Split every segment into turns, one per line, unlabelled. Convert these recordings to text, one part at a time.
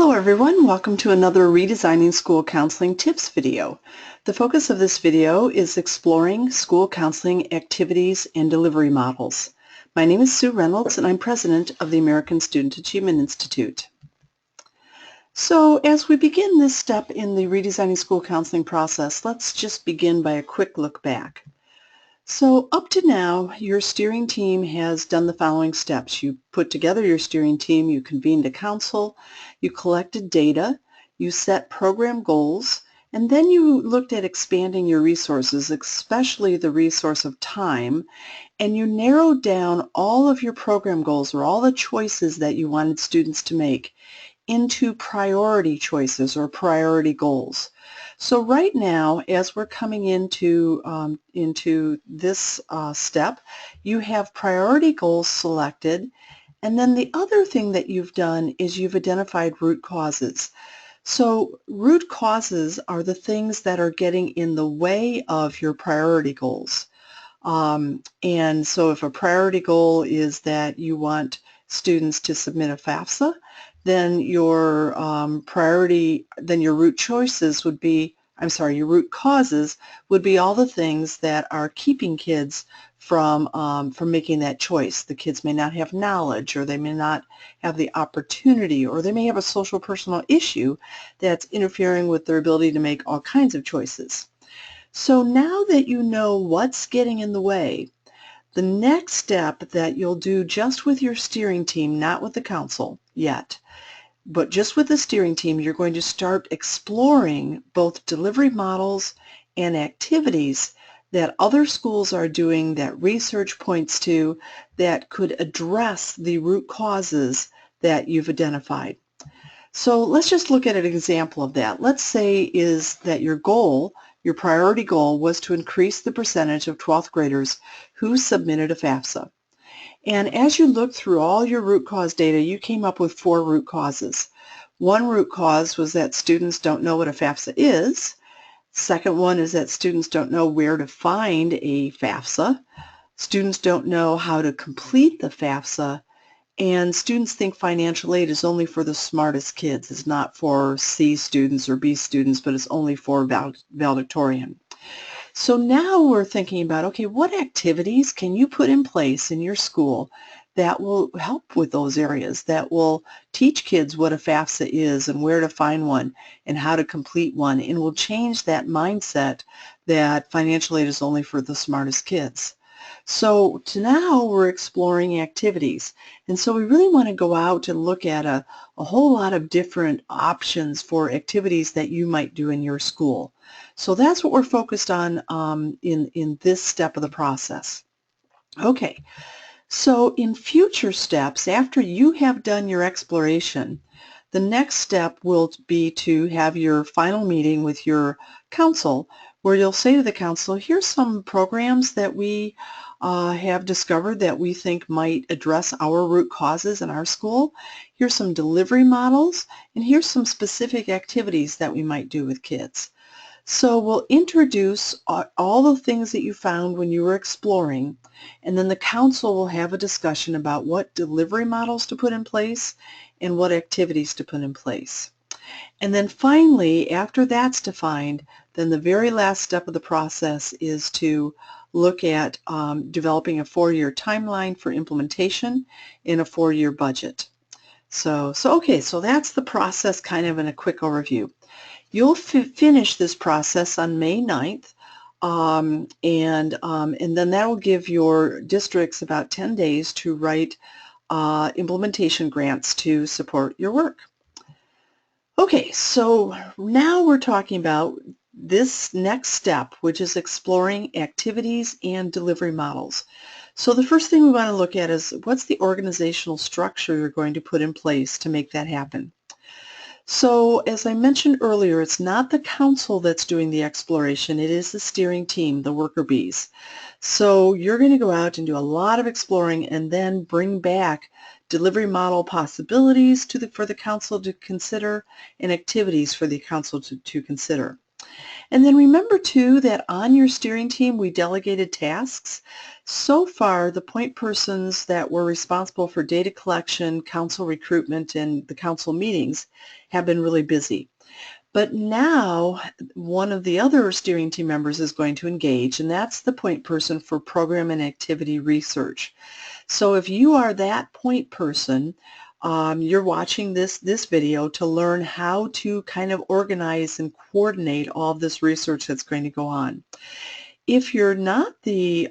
Hello everyone, welcome to another Redesigning School Counseling Tips video. The focus of this video is exploring school counseling activities and delivery models. My name is Sue Reynolds and I'm president of the American Student Achievement Institute. So as we begin this step in the Redesigning School Counseling process, let's just begin by a quick look back. So up to now, your steering team has done the following steps. You put together your steering team, you convened a council, you collected data, you set program goals, and then you looked at expanding your resources, especially the resource of time, and you narrowed down all of your program goals or all the choices that you wanted students to make into priority choices or priority goals. So right now, as we're coming into this step, you have priority goals selected, and then the other thing that you've done is you've identified root causes. So root causes are the things that are getting in the way of your priority goals. And so if a priority goal is that you want students to submit a FAFSA, then your your root choices would be, your root causes would be all the things that are keeping kids from making that choice. The kids may not have knowledge, or they may not have the opportunity, or they may have a social personal issue that's interfering with their ability to make all kinds of choices. So now that you know what's getting in the way, the next step that you'll do just with your steering team, not with the council yet, but just with the steering team, you're going to start exploring both delivery models and activities that other schools are doing that research points to that could address the root causes that you've identified. So let's just look at an example of that. Let's say is that your goal, your priority goal, was to increase the percentage of 12th graders who submitted a FAFSA. And as you looked through all your root cause data, you came up with 4 root causes. One root cause was that students don't know what a FAFSA is. Second one is that students don't know where to find a FAFSA. Students don't know how to complete the FAFSA. And students think financial aid is only for the smartest kids. It's not for C students or B students, but it's only for valedictorian. So now we're thinking about, okay, what activities can you put in place in your school that will help with those areas, that will teach kids what a FAFSA is and where to find one and how to complete one, and will change that mindset that financial aid is only for the smartest kids. So now we're exploring activities, and so we really want to go out and look at a whole lot of different options for activities that you might do in your school. So that's what we're focused on in this step of the process. Okay, so in future steps, after you have done your exploration, the next step will be to have your final meeting with your council, where you'll say to the council, here's some programs that we have discovered that we think might address our root causes in our school. Here's some delivery models, and here's some specific activities that we might do with kids. So we'll introduce all the things that you found when you were exploring, and then the council will have a discussion about what delivery models to put in place and what activities to put in place. And then finally, after that's defined, then the very last step of the process is to look at developing a 4-year timeline for implementation and a 4-year budget. So that's the process kind of in a quick overview. You'll finish this process on May 9th, and then that will give your districts about 10 days to write implementation grants to support your work. Okay, so now we're talking about this next step, which is exploring activities and delivery models. So the first thing we want to look at is what's the organizational structure you're going to put in place to make that happen. So as I mentioned earlier, it's not the council that's doing the exploration, it is the steering team, the worker bees. So you're going to go out and do a lot of exploring and then bring back delivery model possibilities for the council to consider and activities for the council to consider. And then remember too that on your steering team we delegated tasks. So far the point persons that were responsible for data collection, council recruitment, and the council meetings have been really busy. But now one of the other steering team members is going to engage, and that's the point person for program and activity research. So if you are that point person, you're watching this video to learn how to kind of organize and coordinate all of this research that's going to go on. If you're not the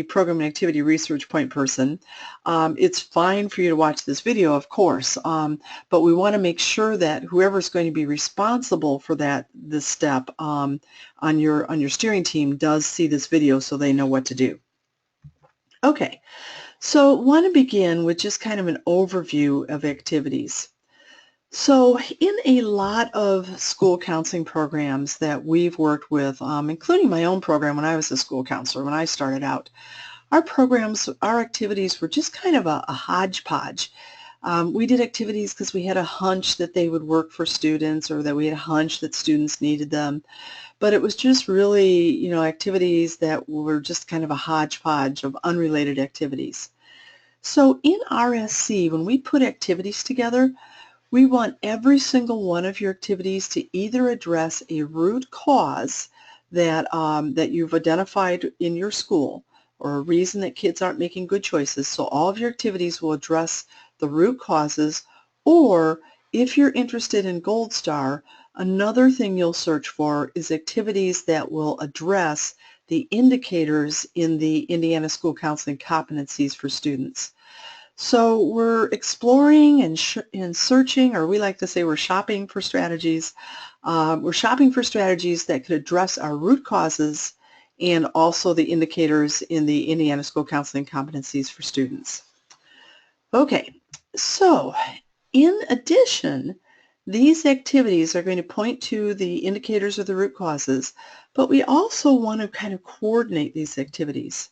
program and activity research point person, it's fine for you to watch this video, of course, but we want to make sure that whoever's going to be responsible for this step on your steering team does see this video so they know what to do. Okay, so I want to begin with just kind of an overview of activities. So in a lot of school counseling programs that we've worked with, including my own program when I was a school counselor, when I started out, our activities were just kind of a hodgepodge. We did activities because we had a hunch that they would work for students or that we had a hunch that students needed them. But it was just really, activities that were just kind of a hodgepodge of unrelated activities. So in RSC, when we put activities together, we want every single one of your activities to either address a root cause that you've identified in your school or a reason that kids aren't making good choices. So all of your activities will address the root causes, or if you're interested in Gold Star, another thing you'll search for is activities that will address the indicators in the Indiana School Counseling competencies for students. So we're exploring and searching, or we like to say we're shopping for strategies. We're shopping for strategies that could address our root causes and also the indicators in the Indiana School Counseling competencies for students. Okay, so in addition, these activities are going to point to the indicators of the root causes, but we also want to kind of coordinate these activities.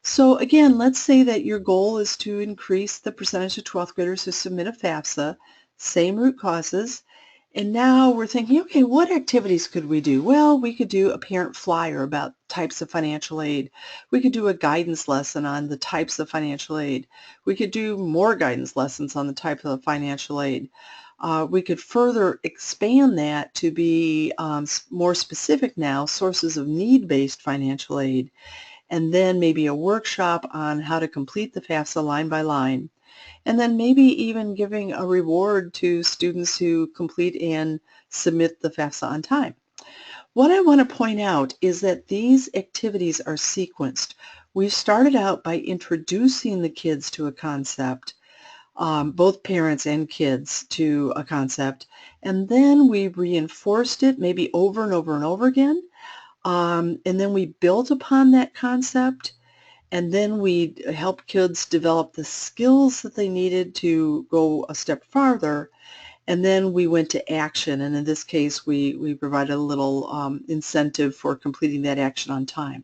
So again, let's say that your goal is to increase the percentage of 12th graders who submit a FAFSA, same root causes, and now we're thinking, okay, what activities could we do? Well, we could do a parent flyer about types of financial aid. We could do a guidance lesson on the types of financial aid. We could do more guidance lessons on the type of financial aid. We could further expand that to be more specific now, sources of need-based financial aid, and then maybe a workshop on how to complete the FAFSA line by line, and then maybe even giving a reward to students who complete and submit the FAFSA on time. What I want to point out is that these activities are sequenced. We've started out by introducing the kids to a concept, both parents and kids to a concept, and then we reinforced it maybe over and over and over again. And then we built upon that concept, and then we helped kids develop the skills that they needed to go a step farther, and then we went to action, and in this case we provided a little incentive for completing that action on time.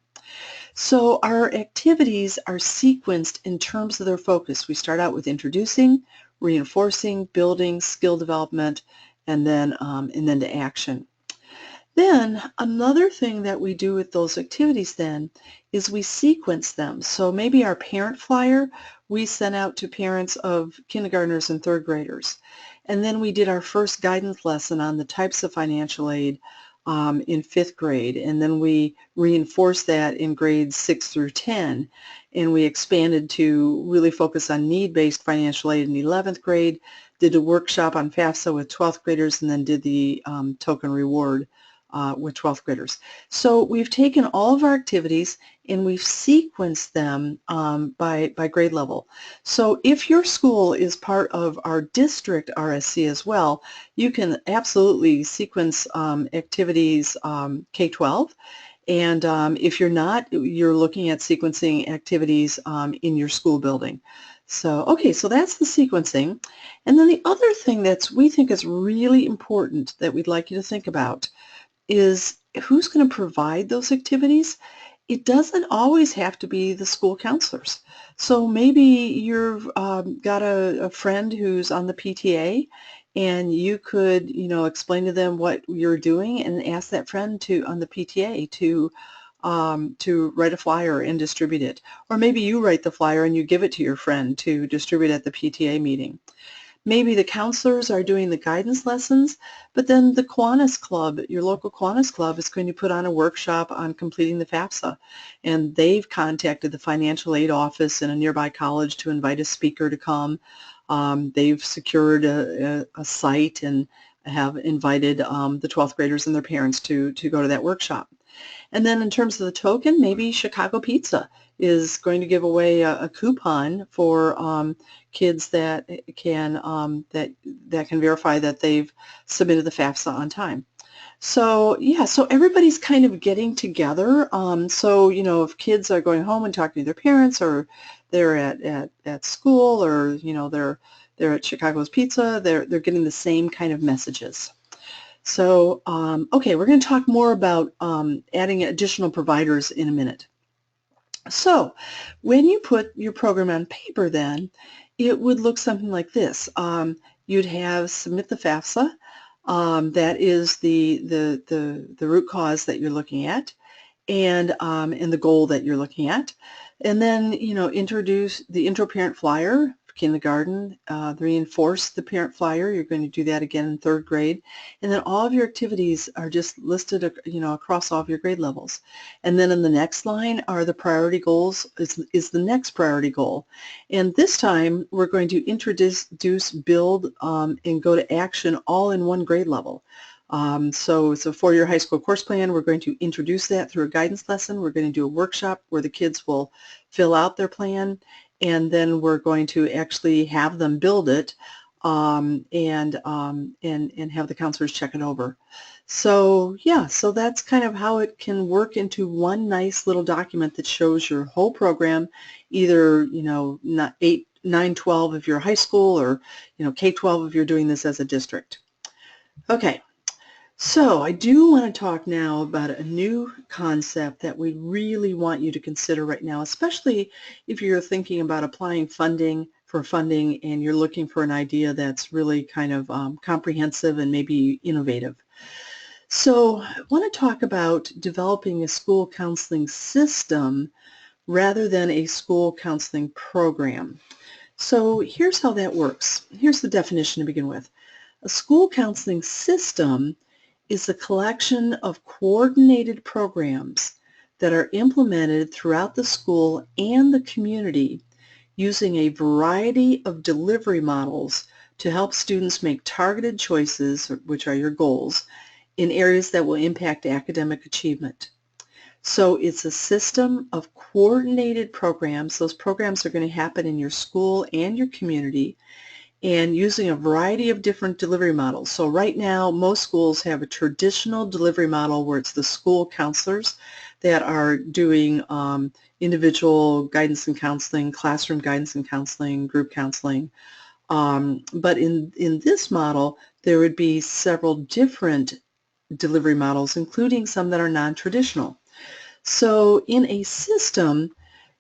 So our activities are sequenced in terms of their focus. We start out with introducing, reinforcing, building, skill development, and then to action. Then another thing that we do with those activities then is we sequence them. So maybe our parent flyer we sent out to parents of kindergartners and third graders. And then we did our first guidance lesson on the types of financial aid in fifth grade. And then we reinforced that in grades 6 through 10. And we expanded to really focus on need-based financial aid in 11th grade, did a workshop on FAFSA with 12th graders, and then did the token reward with 12th graders. So we've taken all of our activities and we've sequenced them by grade level. So if your school is part of our district RSC as well, you can absolutely sequence activities K-12. And if you're not, you're looking at sequencing activities in your school building. So, okay, so that's the sequencing. And then the other thing we think is really important that we'd like you to think about is who's going to provide those activities. It doesn't always have to be the school counselors. So maybe you've got a friend who's on the PTA and you could, explain to them what you're doing and ask that friend to on the PTA to write a flyer and distribute it. Or maybe you write the flyer and you give it to your friend to distribute at the PTA meeting. Maybe the counselors are doing the guidance lessons, but then the Kiwanis Club, your local Kiwanis Club, is going to put on a workshop on completing the FAFSA. And they've contacted the financial aid office in a nearby college to invite a speaker to come. They've secured a site and have invited the 12th graders and their parents to go to that workshop. And then in terms of the token, maybe Chicago Pizza is going to give away a coupon for kids that can verify that they've submitted the FAFSA on time. So yeah, so everybody's kind of getting together. So if kids are going home and talking to their parents, or they're at school, or they're at Chicago's Pizza, they're getting the same kind of messages. So, okay, we're going to talk more about adding additional providers in a minute. So, when you put your program on paper then, it would look something like this. You'd have submit the FAFSA. That is the root cause that you're looking at, and the goal that you're looking at. And then, introduce the intro parent flyer, kindergarten, reinforce the parent flyer. You're going to do that again in 3rd grade. And then all of your activities are just listed, across all of your grade levels. And then in the next line are the priority goals, is the next priority goal. And this time we're going to introduce, build, and go to action all in one grade level. So it's a 4-year high school course plan. We're going to introduce that through a guidance lesson. We're going to do a workshop where the kids will fill out their plan, and then we're going to actually have them build it and have the counselors check it over. So yeah, so that's kind of how it can work into one nice little document that shows your whole program, either 8, 9, 12 if you're a high school, or K-12 if you're doing this as a district. Okay. So I do want to talk now about a new concept that we really want you to consider right now, especially if you're thinking about applying funding and you're looking for an idea that's really kind of comprehensive and maybe innovative. So I want to talk about developing a school counseling system rather than a school counseling program. So here's how that works. Here's the definition to begin with. A school counseling system is a collection of coordinated programs that are implemented throughout the school and the community using a variety of delivery models to help students make targeted choices, which are your goals, in areas that will impact academic achievement. So it's a system of coordinated programs. Those programs are going to happen in your school and your community, and using a variety of different delivery models. So right now, most schools have a traditional delivery model where it's the school counselors that are doing individual guidance and counseling, classroom guidance and counseling, group counseling. But in this model, there would be several different delivery models, including some that are non-traditional. So in a system,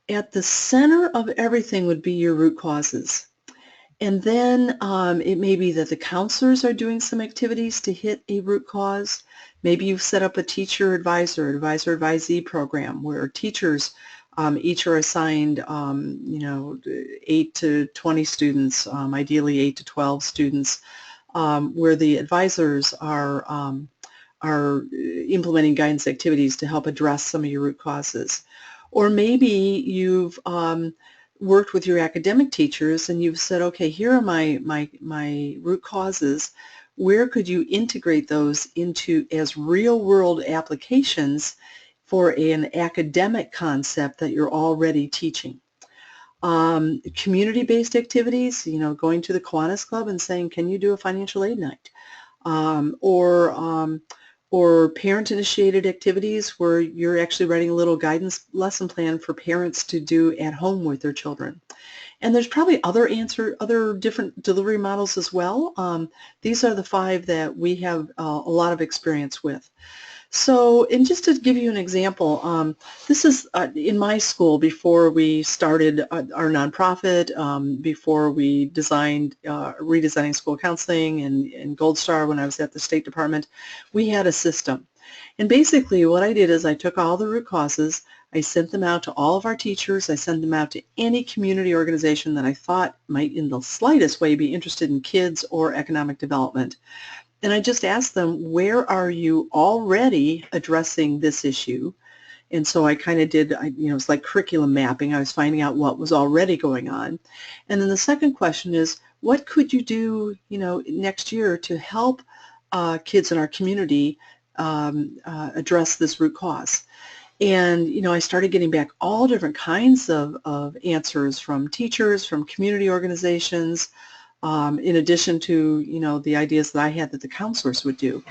at the center of everything would be your root causes. And then it may be that the counselors are doing some activities to hit a root cause. Maybe you've set up a advisor-advisee program where teachers each are assigned 8 to 20 students, ideally 8 to 12 students, where the advisors are implementing guidance activities to help address some of your root causes. Or maybe you've worked with your academic teachers and you've said, okay, here are my root causes. Where could you integrate those into as real-world applications for an academic concept that you're already teaching? Community-based activities, going to the Kiwanis Club and saying, can you do a financial aid night? Or parent-initiated activities where you're actually writing a little guidance lesson plan for parents to do at home with their children. And there's probably other different delivery models as well. These are the 5 that we have a lot of experience with. So, and just to give you an example, this is in my school before we started our nonprofit, before we designed redesigning school counseling and Gold Star when I was at the State Department, we had a system. And basically what I did is I took all the root causes, I sent them out to all of our teachers, I sent them out to any community organization that I thought might in the slightest way be interested in kids or economic development. And I just asked them, where are you already addressing this issue? And so I kind of did, it's like curriculum mapping. I was finding out what was already going on. And then the second question is, what could you do, next year to help kids in our community address this root cause? And, I started getting back all different kinds of answers from teachers, from community organizations, in addition to, the ideas that I had that the counselors would do.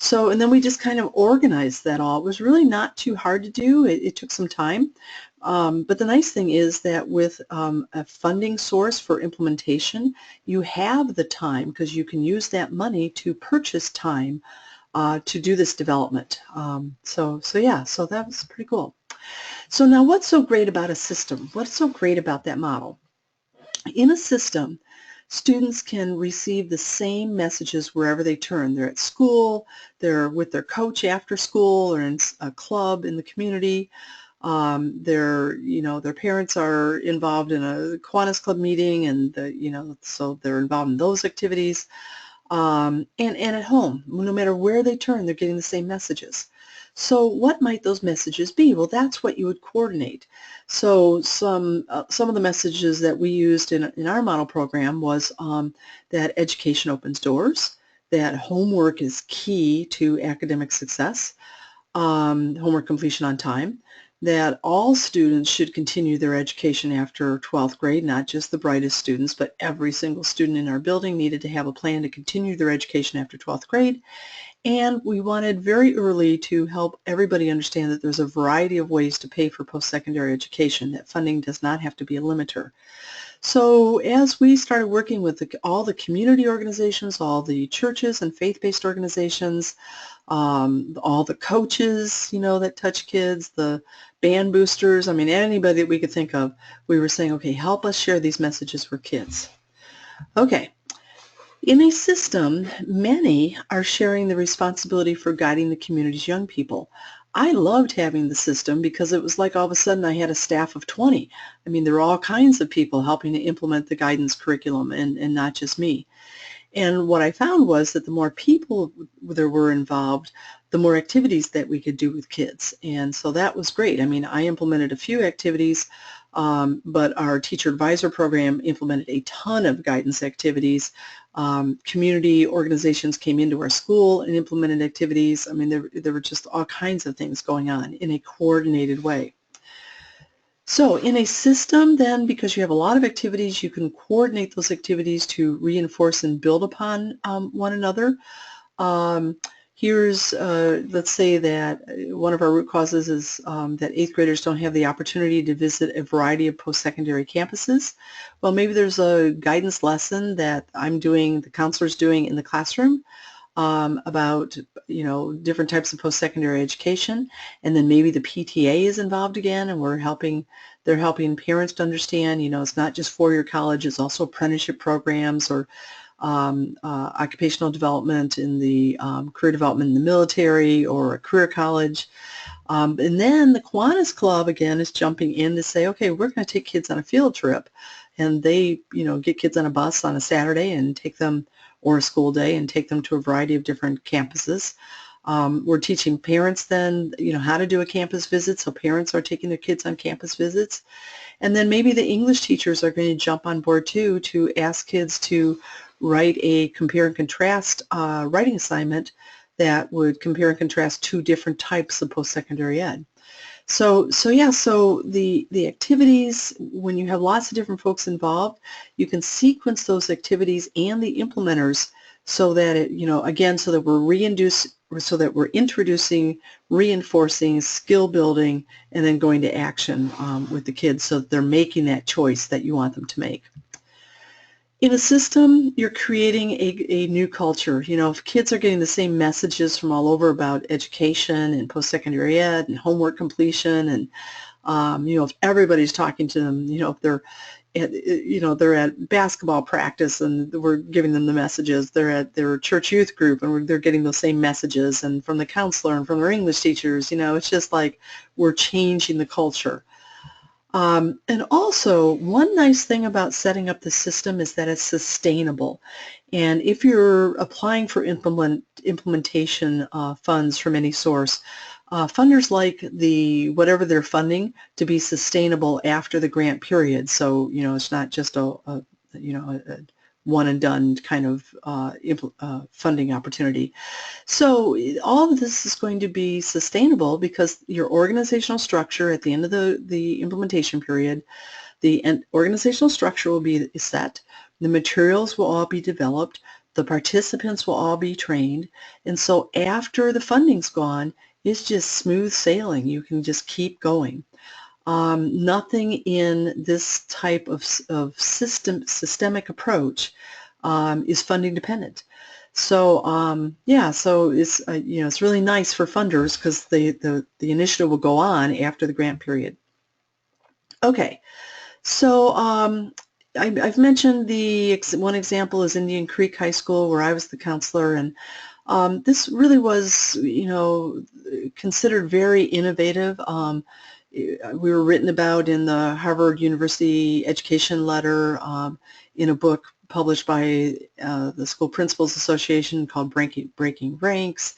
So, and then we just kind of organized that all. It was really not too hard to do. It took some time. But the nice thing is that with a funding source for implementation, you have the time because you can use that money to purchase time to do this development. So that was pretty cool. So now what's so great about a system? What's so great about that model? In a system, students can receive the same messages wherever they turn. They're at school, they're with their coach after school, or in a club in the community. Their parents are involved in a Kiwanis Club meeting, and so they're involved in those activities. And at home, no matter where they turn, they're getting the same messages. So what might those messages be? Well, that's what you would coordinate. So some of the messages that we used in our model program was that education opens doors, that homework is key to academic success, homework completion on time, that all students should continue their education after 12th grade, not just the brightest students, but every single student in our building needed to have a plan to continue their education after 12th grade. And we wanted very early to help everybody understand that there's a variety of ways to pay for post-secondary education, that funding does not have to be a limiter. So as we started working with all the community organizations, all the churches and faith-based organizations, all the coaches, that touch kids, the band boosters, anybody that we could think of, we were saying, okay, help us share these messages with kids. Okay. In a system, many are sharing the responsibility for guiding the community's young people. I loved having the system because it was like all of a sudden I had a staff of 20. There were all kinds of people helping to implement the guidance curriculum and not just me. And what I found was that the more people there were involved, the more activities that we could do with kids. And so that was great. I implemented a few activities, but our teacher advisor program implemented a ton of guidance activities. Community organizations came into our school and implemented activities. There were just all kinds of things going on in a coordinated way. So in a system then, because you have a lot of activities, you can coordinate those activities to reinforce and build upon one another. Let's say that one of our root causes is that 8th graders don't have the opportunity to visit a variety of post-secondary campuses. Well, maybe there's a guidance lesson that the counselor's doing in the classroom about different types of post-secondary education, and then maybe the PTA is involved again, and they're helping parents to understand, it's not just four-year college, it's also apprenticeship programs or occupational development in the career development in the military or a career college. And then the Kiwanis Club again is jumping in to say, okay, we're going to take kids on a field trip, and they get kids on a bus on a Saturday and take them, or a school day, and take them to a variety of different campuses. We're teaching parents then, how to do a campus visit, so parents are taking their kids on campus visits. And then maybe the English teachers are going to jump on board too to ask kids to write a compare and contrast writing assignment that would compare and contrast two different types of post-secondary ed. So the activities, when you have lots of different folks involved, you can sequence those activities and the implementers so that we're introducing, reinforcing, skill building, and then going to action with the kids so that they're making that choice that you want them to make. In a system, you're creating a new culture. You know, if kids are getting the same messages from all over about education and post-secondary ed and homework completion, and you know, if everybody's talking to them, you know, if they're they're at basketball practice and we're giving them the messages. They're at their church youth group and they're getting those same messages, and from the counselor and from their English teachers. You know, it's just like we're changing the culture. And also, one nice thing about setting up the system is that it's sustainable. And if you're applying for implementation funds from any source, funders like whatever they're funding to be sustainable after the grant period. So, you know, it's not just a one and done kind of funding opportunity. So all of this is going to be sustainable because your organizational structure at the end of the implementation period, the organizational structure will be set, the materials will all be developed, the participants will all be trained, and so after the funding's gone, it's just smooth sailing. You can just keep going. Nothing in this type of systemic approach is funding dependent. So yeah, so it's you know, it's really nice for funders because the initiative will go on after the grant period. Okay, so I've mentioned one example is Indian Creek High School where I was the counselor, and this really was, you know, considered very innovative. We were written about in the Harvard University Education Letter, in a book published by the School Principals Association called Breaking Ranks,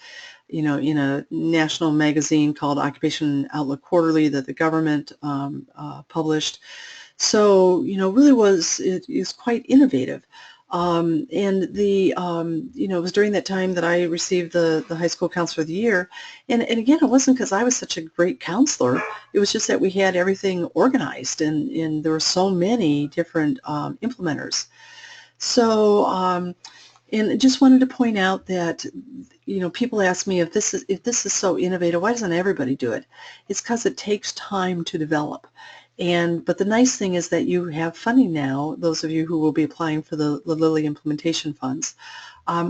you know, in a national magazine called Occupation Outlook Quarterly that the government published. So, you know, really it is quite innovative. And you know, it was during that time that I received the High School Counselor of the Year. And again, it wasn't because I was such a great counselor. It was just that we had everything organized, and there were so many different implementers. So, and just wanted to point out that, you know, people ask me if this is so innovative, why doesn't everybody do it? It's because it takes time to develop. But the nice thing is that you have funding now, those of you who will be applying for the Lilly implementation funds.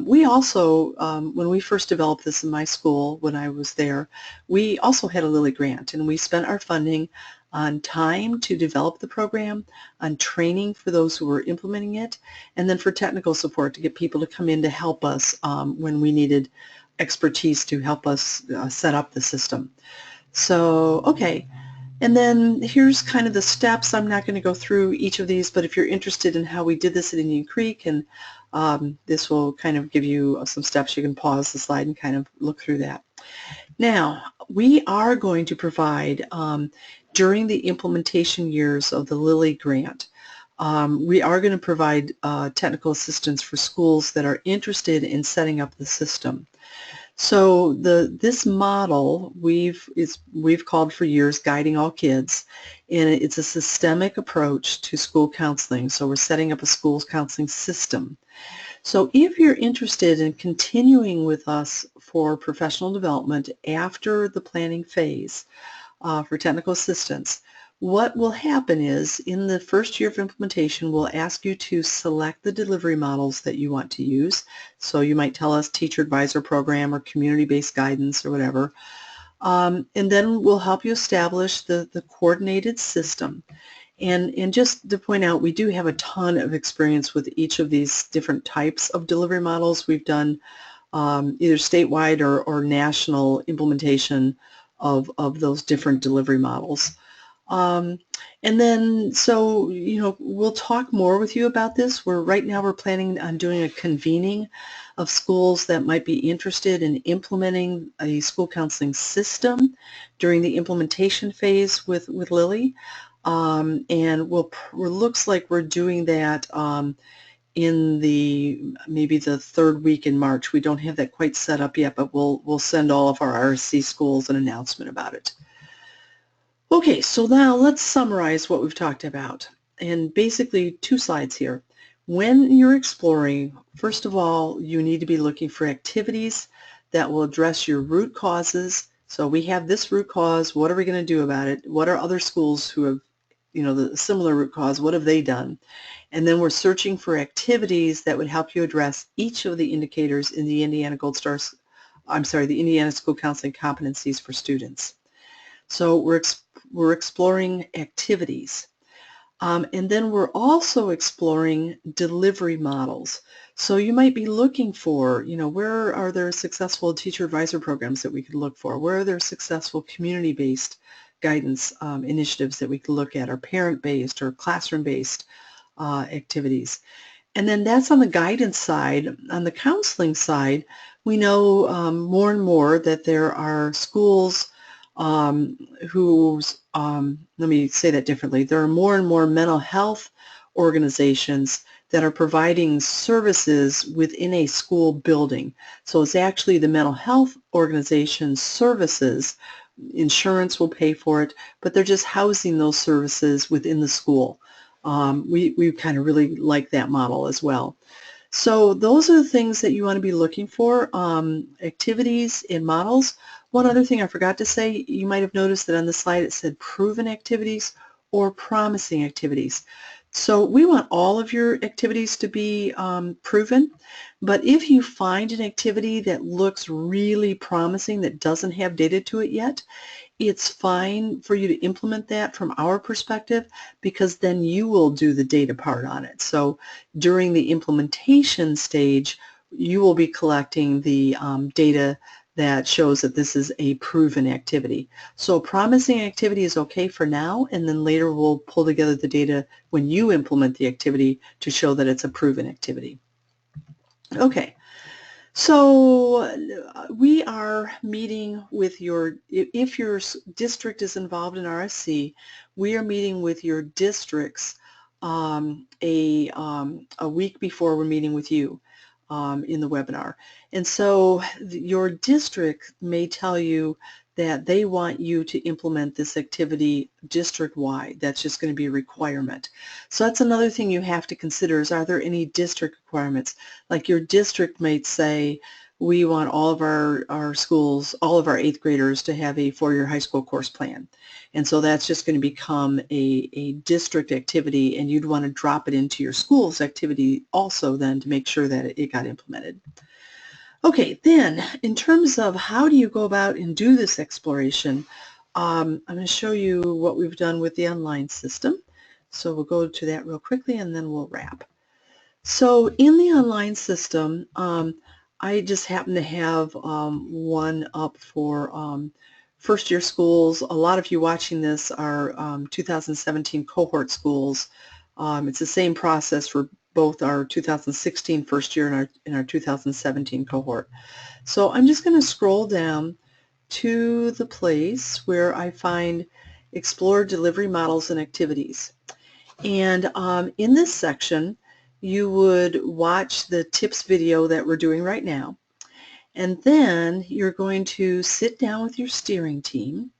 We also, when we first developed this in my school, when I was there, we also had a Lilly grant, and we spent our funding on time to develop the program, on training for those who were implementing it, and then for technical support to get people to come in to help us when we needed expertise to help us set up the system. So, okay. And then here's kind of the steps. I'm not going to go through each of these, but if you're interested in how we did this at Indian Creek, and this will kind of give you some steps, you can pause the slide and kind of look through that. Now, we are going to provide, during the implementation years of the Lilly grant, we are going to provide technical assistance for schools that are interested in setting up the system. So this model we've called for years Guiding All Kids, and it's a systemic approach to school counseling. So we're setting up a school counseling system. So if you're interested in continuing with us for professional development after the planning phase for technical assistance, what will happen is in the first year of implementation, we'll ask you to select the delivery models that you want to use. So you might tell us teacher advisor program or community-based guidance or whatever. And then we'll help you establish the coordinated system. And just to point out, we do have a ton of experience with each of these different types of delivery models. We've done either statewide or national implementation of those different delivery models. And then, so, you know, we'll talk more with you about this. Right now we're planning on doing a convening of schools that might be interested in implementing a school counseling system during the implementation phase with Lilly. And looks like we're doing that in maybe the third week in March. We don't have that quite set up yet, but we'll send all of our RSC schools an announcement about it. Okay, so now let's summarize what we've talked about. And basically 2 slides here. When you're exploring, first of all, you need to be looking for activities that will address your root causes. So we have this root cause, what are we going to do about it? What are other schools who have, you know, the similar root cause, what have they done? And then we're searching for activities that would help you address each of the indicators in the Indiana the Indiana School Counseling Competencies for Students. So we're exploring activities. And then we're also exploring delivery models. So you might be looking for, where are there successful teacher advisor programs that we could look for? Where are there successful community-based guidance initiatives that we could look at, or parent-based or classroom-based activities? And then that's on the guidance side. On the counseling side, we know more and more that there are schools let me say that differently. There are more and more mental health organizations that are providing services within a school building. So it's actually the mental health organization's services. Insurance will pay for it, but they're just housing those services within the school. We kind of really like that model as well. So those are the things that you want to be looking for, activities and models. One other thing I forgot to say, you might have noticed that on the slide it said proven activities or promising activities. So we want all of your activities to be proven, but if you find an activity that looks really promising that doesn't have data to it yet, it's fine for you to implement that from our perspective, because then you will do the data part on it. So during the implementation stage, you will be collecting the data that shows that this is a proven activity. So promising activity is okay for now, and then later we'll pull together the data when you implement the activity to show that it's a proven activity. Okay. So we are meeting with if your district is involved in RSC, we are meeting with your districts a week before we're meeting with you in the webinar. And so your district may tell you that they want you to implement this activity district-wide. That's just going to be a requirement. So that's another thing you have to consider is, are there any district requirements? Like your district might say, we want all of our schools, all of our 8th graders to have a 4-year high school course plan. And so that's just going to become a district activity, and you'd want to drop it into your school's activity also then to make sure that it got implemented. Okay, then in terms of how do you go about and do this exploration, I'm going to show you what we've done with the online system. So we'll go to that real quickly and then we'll wrap. So in the online system, I just happen to have one up for first-year schools. A lot of you watching this are 2017 cohort schools. It's the same process for both our 2016 first year and our 2017 cohort. So I'm just going to scroll down to the place where I find Explore Delivery Models and Activities. And in this section, you would watch the tips video that we're doing right now. And then you're going to sit down with your steering team,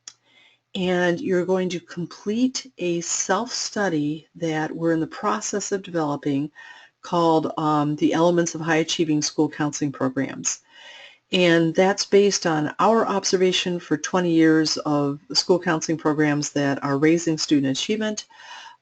and you're going to complete a self-study that we're in the process of developing called The Elements of High Achieving School Counseling Programs. And that's based on our observation for 20 years of school counseling programs that are raising student achievement,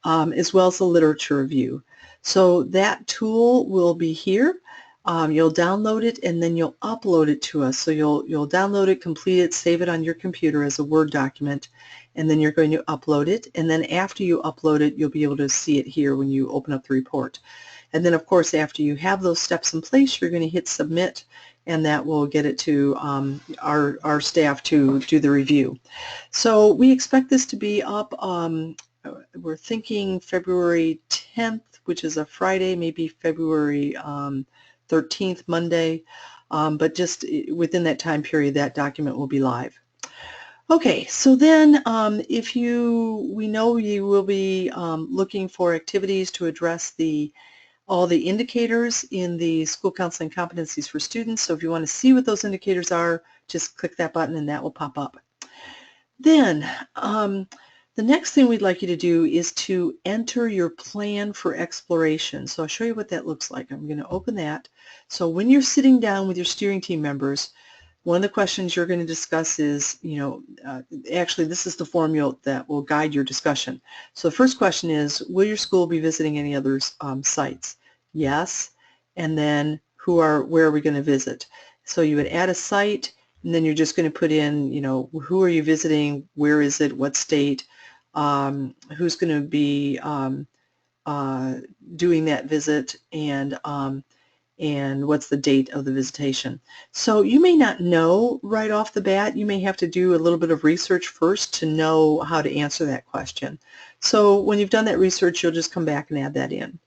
as well as the literature review. So that tool will be here. You'll download it and then you'll upload it to us. So you'll download it, complete it, save it on your computer as a Word document, and then you're going to upload it. And then after you upload it, you'll be able to see it here when you open up the report. And then, of course, after you have those steps in place, you're going to hit submit, and that will get it to our staff to do the review. So we expect this to be up, we're thinking February 10th, which is a Friday, maybe February 13th, Monday, but just within that time period, that document will be live. Okay, so then we know you will be looking for activities to address all the indicators in the School Counseling Competencies for Students. So if you want to see what those indicators are, just click that button and that will pop up. Then the next thing we'd like you to do is to enter your plan for exploration. So I'll show you what that looks like. I'm going to open that. So when you're sitting down with your steering team members, one of the questions you're going to discuss is, actually this is the formula that will guide your discussion. So the first question is, will your school be visiting any other sites? Yes. And then where are we going to visit? So you would add a site, and then you're just going to put in, who are you visiting, where is it, what state, who's going to be doing that visit, and what's the date of the visitation. So you may not know right off the bat. You may have to do a little bit of research first to know how to answer that question. So when you've done that research, you'll just come back and add that in.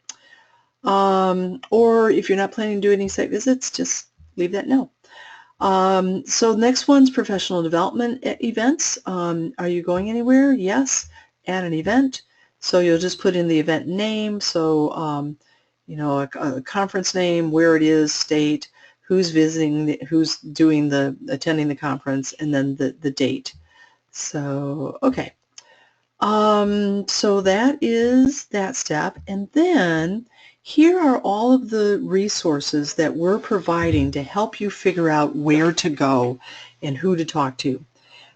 Or if you're not planning to do any site visits, just leave that no. So the next one's professional development events. Are you going anywhere? Yes. Add an event. So you'll just put in the event name. So a conference name, where it is, state, who's visiting, who's attending the conference, and then the date. So, okay. So that is that step. And then here are all of the resources that we're providing to help you figure out where to go and who to talk to.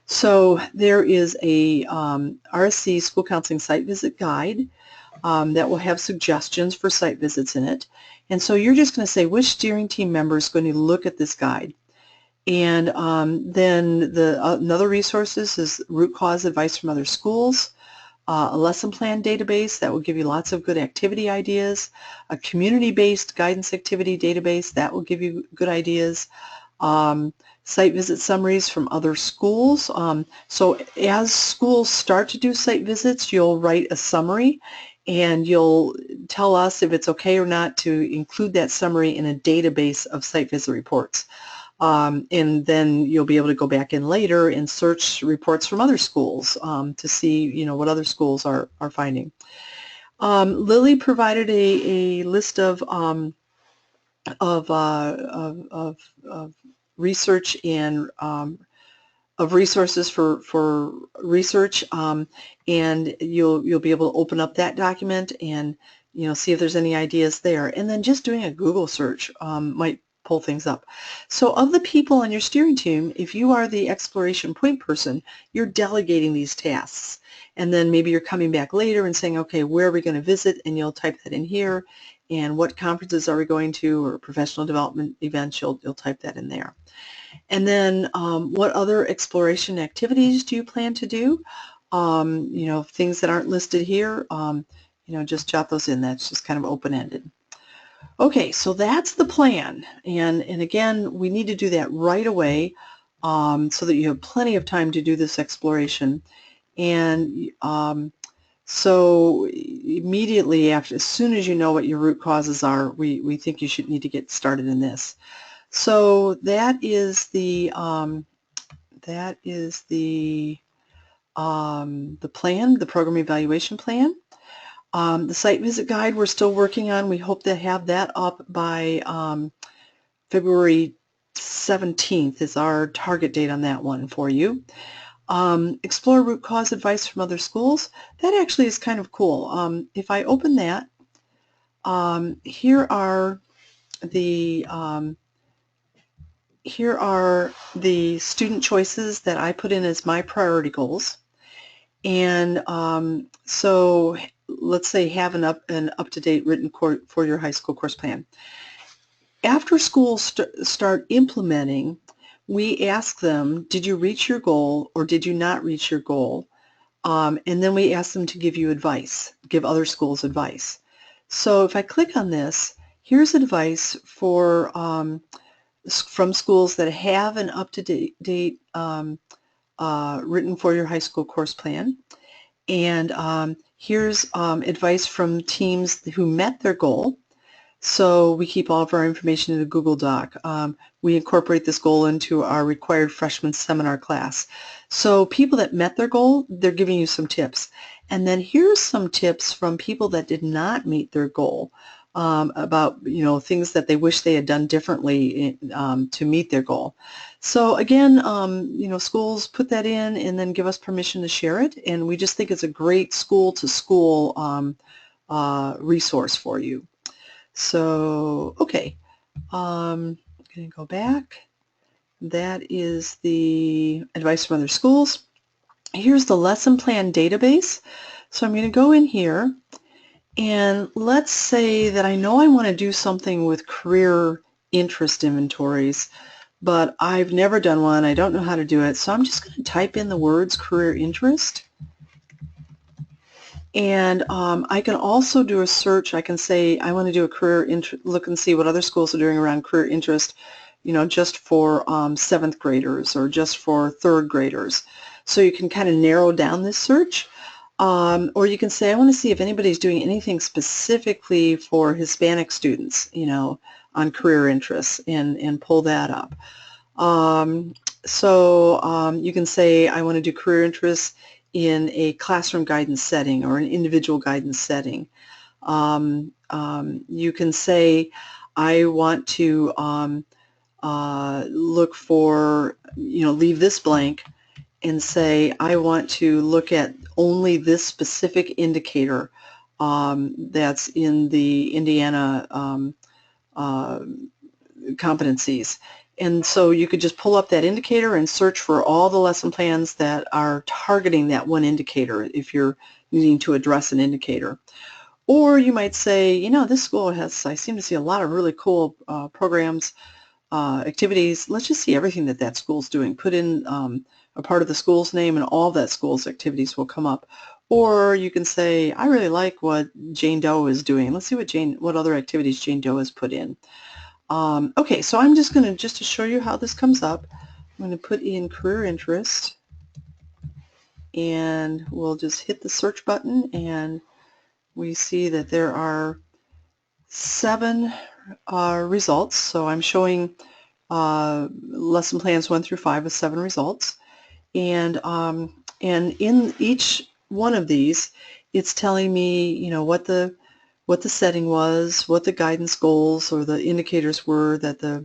So there is a RSC School Counseling Site Visit Guide that will have suggestions for site visits in it. And so you're just going to say which steering team member is going to look at this guide. And then another resources is root cause advice from other schools, a lesson plan database that will give you lots of good activity ideas, a community-based guidance activity database that will give you good ideas, site visit summaries from other schools. So as schools start to do site visits, you'll write a summary, and you'll tell us if it's okay or not to include that summary in a database of site visit reports. And then you'll be able to go back in later and search reports from other schools to see, what other schools are finding. Lily provided a list of research and of resources for research, and you'll be able to open up that document and see if there's any ideas there. And then just doing a Google search might pull things up. So of the people on your steering team, if you are the exploration point person, you're delegating these tasks. And then maybe you're coming back later and saying, okay, where are we going to visit? And you'll type that in here. And what conferences are we going to, or professional development events, you'll type that in there. And then what other exploration activities do you plan to do? Things that aren't listed here, just jot those in. That's just kind of open-ended. Okay, so that's the plan. And again, we need to do that right away so that you have plenty of time to do this exploration. And so immediately after, as soon as you know what your root causes are, we think you should need to get started in this. So that is the plan, the program evaluation plan. The site visit guide we're still working on. We hope to have that up by February 17th is our target date on that one for you. Explore root cause advice from other schools. That actually is kind of cool. If I open that, here are the student choices that I put in as my priority goals. And so let's say have an up-to-date written for your high school course plan. After schools start implementing, we ask them, did you reach your goal or did you not reach your goal? And then we ask them to give you advice, give other schools advice. So if I click on this, here's advice for from schools that have an up-to-date written for your high school course plan. And here's advice from teams who met their goal. So we keep all of our information in a Google Doc. We incorporate this goal into our required freshman seminar class. So people that met their goal, they're giving you some tips. And then here's some tips from people that did not meet their goal about things that they wish they had done differently to meet their goal. So again, schools put that in and then give us permission to share it, and we just think it's a great school-to-school resource for you. So okay, I'm going to go back That is the advice from other schools. Here's the lesson plan database. So I'm going to go in here, and let's say that I know I want to do something with career interest inventories, but I've never done one. I don't know how to do it. So I'm just going to type in the words career interest. And I can also do a search. I can say I want to do a career interest, look and see what other schools are doing around career interest, just for 7th graders or just for 3rd graders. So you can kind of narrow down this search. Or you can say, I want to see if anybody's doing anything specifically for Hispanic students, on career interests, and pull that up. You can say, I want to do career interests in a classroom guidance setting or an individual guidance setting. You can say, I want to look for, leave this blank and say, I want to look at only this specific indicator that's in the Indiana competencies. And so you could just pull up that indicator and search for all the lesson plans that are targeting that one indicator if you're needing to address an indicator. Or you might say, this school I seem to see a lot of really cool programs, activities. Let's just see everything that school's doing. Put in a part of the school's name and all that school's activities will come up. Or you can say, I really like what Jane Doe is doing. Let's see what other activities Jane Doe has put in. Okay, so I'm just going to, just to show you how this comes up, I'm going to put in career interest, and we'll just hit the search button, and we see that there are 7 results. So I'm showing lesson plans 1 through 5 with 7 results, and in each one of these, it's telling me, what the setting was, what the guidance goals or the indicators were that the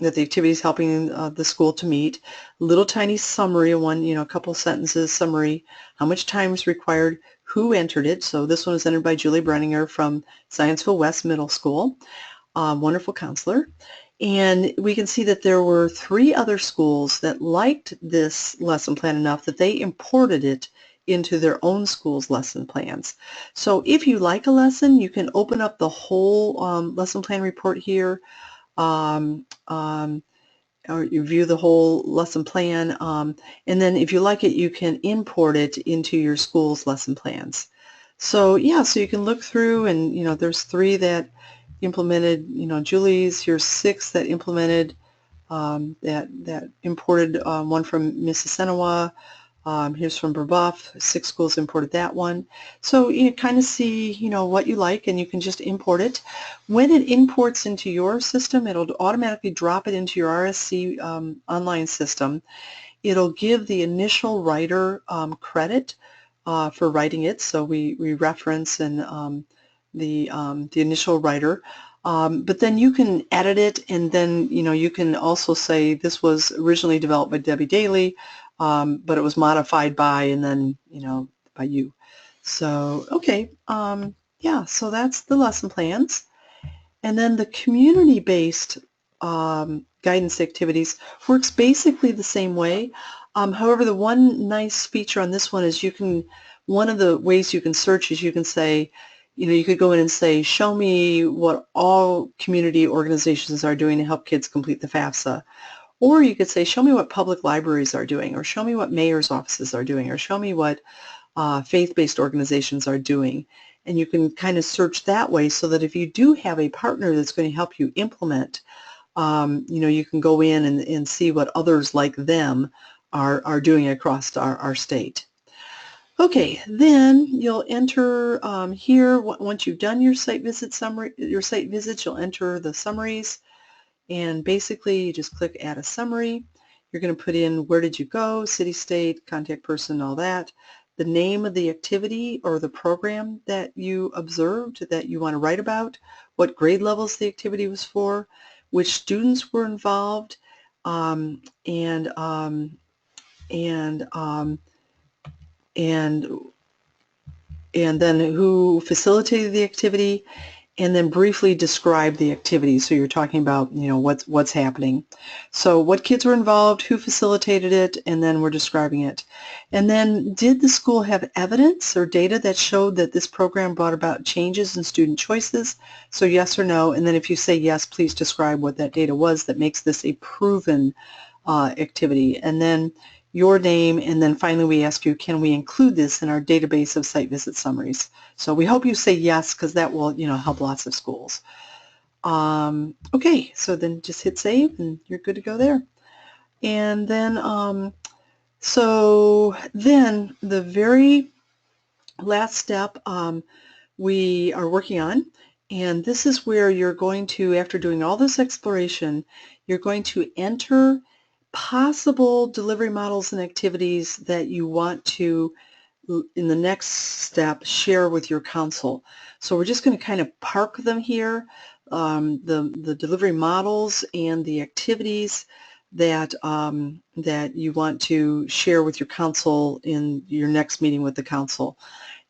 activity is helping the school to meet. Little tiny summary, a couple sentences summary, how much time is required, who entered it. So this one was entered by Julie Brenninger from Scienceville West Middle School, wonderful counselor. And we can see that there were 3 other schools that liked this lesson plan enough that they imported it into their own school's lesson plans. So if you like a lesson, you can open up the whole lesson plan report here, or you view the whole lesson plan, and then if you like it, you can import it into your school's lesson plans. So yeah, so you can look through, and there's 3 that implemented, Julie's, here's 6 that implemented, that imported, one from Mississinawa. Here's from Brebeuf, 6 schools imported that one. So you kind of see, what you like, and you can just import it. When it imports into your system, it'll automatically drop it into your RSC online system. It'll give the initial writer credit for writing it, so we reference and the initial writer. But then you can edit it, and then you can also say this was originally developed by Debbie Daly, but it was modified by, and then by you. So okay, yeah, so that's the lesson plans. And then the community-based guidance activities works basically the same way. However, the one nice feature on this one is one of the ways you can search is you can say, you could go in and say, show me what all community organizations are doing to help kids complete the FAFSA. Or you could say, show me what public libraries are doing, or show me what mayor's offices are doing, or show me what faith-based organizations are doing. And you can kind of search that way, so that if you do have a partner that's going to help you implement, you can go in and see what others like them are doing across our state. Okay, then you'll enter here, once you've done your site visit summary, your site visits, you'll enter the summaries. And basically, you just click Add a Summary. You're going to put in where did you go, city, state, contact person, all that, the name of the activity or the program that you observed that you want to write about, what grade levels the activity was for, which students were involved, and then who facilitated the activity, and then briefly describe the activity. So you're talking about, you know, what's happening. So what kids were involved, who facilitated it, and then we're describing it. And then, did the school have evidence or data that showed that this program brought about changes in student choices? So yes or no, and then if you say yes, please describe what that data was that makes this a proven activity. And then your name, and then finally we ask you, can we include this in our database of site visit summaries? So we hope you say yes, because that will, you know, help lots of schools. Okay, so then just hit save and you're good to go there. And then, so then the very last step we are working on, and this is where you're going to, after doing all this exploration, you're going to enter possible delivery models and activities that you want to, in the next step, share with your council. So we're just going to kind of park them here, the delivery models and the activities that that you want to share with your council in your next meeting with the council.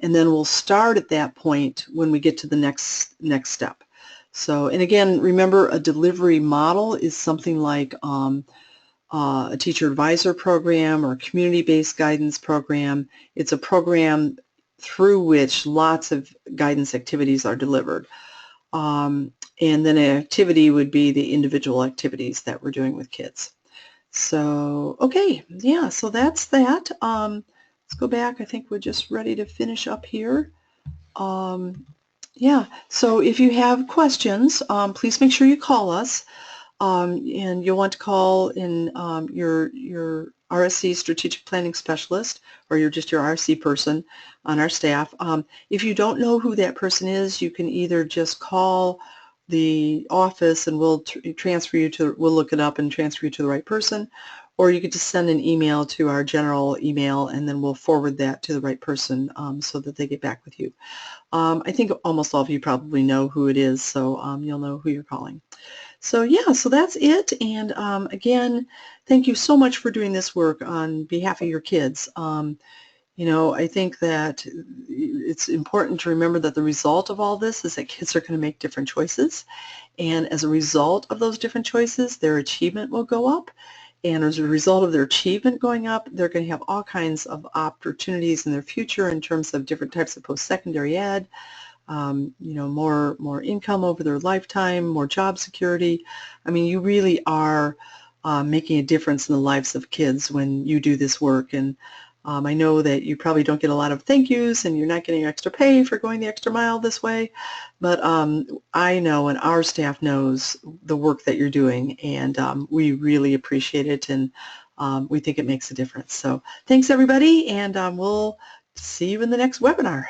And then we'll start at that point when we get to the next step. So, and again, remember, a delivery model is something like a teacher advisor program or a community-based guidance program. It's a program through which lots of guidance activities are delivered. And then an activity would be the individual activities that we're doing with kids. So, okay, yeah, so that's that. Let's go back. I think we're just ready to finish up here. Yeah, so if you have questions, please make sure you call us. And you'll want to call in your RSC Strategic Planning Specialist, or you're just your RSC person on our staff. If you don't know who that person is, you can either just call the office and we'll transfer you to, we'll look it up and transfer you to the right person, or you could just send an email to our general email and then we'll forward that to the right person so that they get back with you. I think almost all of you probably know who it is, so you'll know who you're calling. So yeah, so that's it. And again, thank you so much for doing this work on behalf of your kids. You know, I think that it's important to remember that the result of all this is that kids are going to make different choices. And as a result of those different choices, their achievement will go up. And as a result of their achievement going up, they're going to have all kinds of opportunities in their future in terms of different types of post-secondary ed, you know, more income over their lifetime, more job security. I mean, you really are making a difference in the lives of kids when you do this work. And I know that you probably don't get a lot of thank yous and you're not getting extra pay for going the extra mile this way, but I know and our staff knows the work that you're doing, and we really appreciate it, and we think it makes a difference. So thanks everybody, and we'll see you in the next webinar.